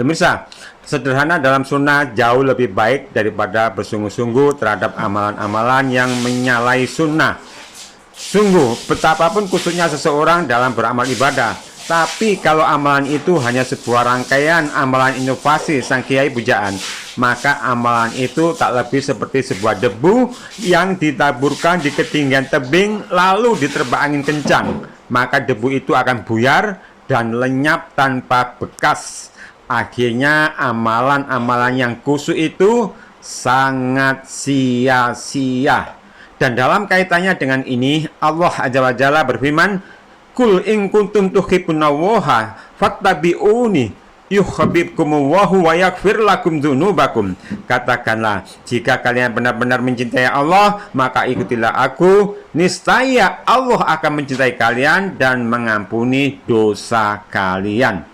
Pemirsa, sederhana dalam sunnah jauh lebih baik daripada bersungguh-sungguh terhadap amalan-amalan yang menyalahi sunnah. Sungguh, betapapun khususnya seseorang dalam beramal ibadah, tapi kalau amalan itu hanya sebuah rangkaian amalan inovasi sang kiai pujaan, maka amalan itu tak lebih seperti sebuah debu yang ditaburkan di ketinggian tebing lalu diterpa angin kencang. Maka debu itu akan buyar dan lenyap tanpa bekas. Akhirnya amalan-amalan yang khusyuk itu sangat sia-sia. Dan dalam kaitannya dengan ini, Allah Azza wa Jalla berfirman, "Qul in kuntum tuhibbunallaha fattabi'uni yuhibbukumullahu wa yaghfir lakum dzunubakum." Katakanlah, jika kalian benar-benar mencintai Allah, maka ikutilah aku, niscaya Allah akan mencintai kalian dan mengampuni dosa kalian.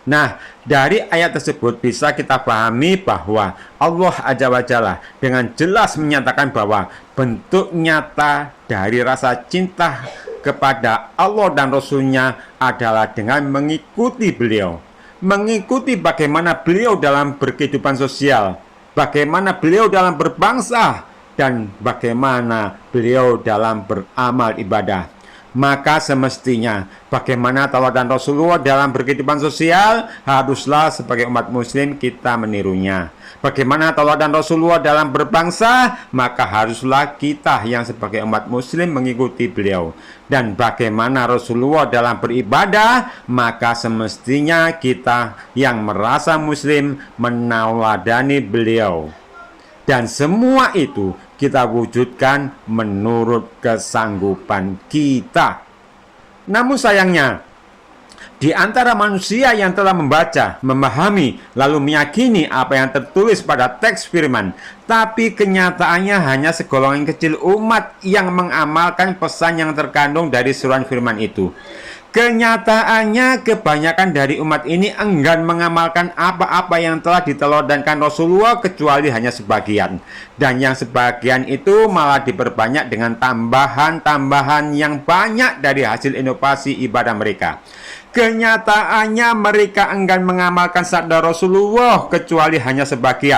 Nah, dari ayat tersebut bisa kita pahami bahwa Allah Azza wa Jalla dengan jelas menyatakan bahwa bentuk nyata dari rasa cinta kepada Allah dan Rasul-Nya adalah dengan mengikuti beliau. Mengikuti bagaimana beliau dalam berkehidupan sosial, bagaimana beliau dalam berbangsa, dan bagaimana beliau dalam beramal ibadah. Maka semestinya bagaimana teladan Rasulullah dalam berkehidupan sosial, haruslah sebagai umat muslim kita menirunya. Bagaimana teladan Rasulullah dalam berbangsa, maka haruslah kita yang sebagai umat muslim mengikuti beliau. Dan bagaimana Rasulullah dalam beribadah, maka semestinya kita yang merasa muslim meneladani beliau. Dan semua itu kita wujudkan menurut kesanggupan kita. Namun sayangnya, di antara manusia yang telah membaca, memahami, lalu meyakini apa yang tertulis pada teks firman, tapi kenyataannya hanya segolongan kecil umat yang mengamalkan pesan yang terkandung dari surat firman itu. Kenyataannya kebanyakan dari umat ini enggan mengamalkan apa-apa yang telah diteladankan Rasulullah kecuali hanya sebagian. Dan yang sebagian itu malah diperbanyak dengan tambahan-tambahan yang banyak dari hasil inovasi ibadah mereka. Kenyataannya mereka enggan mengamalkan sabda Rasulullah kecuali hanya sebagian.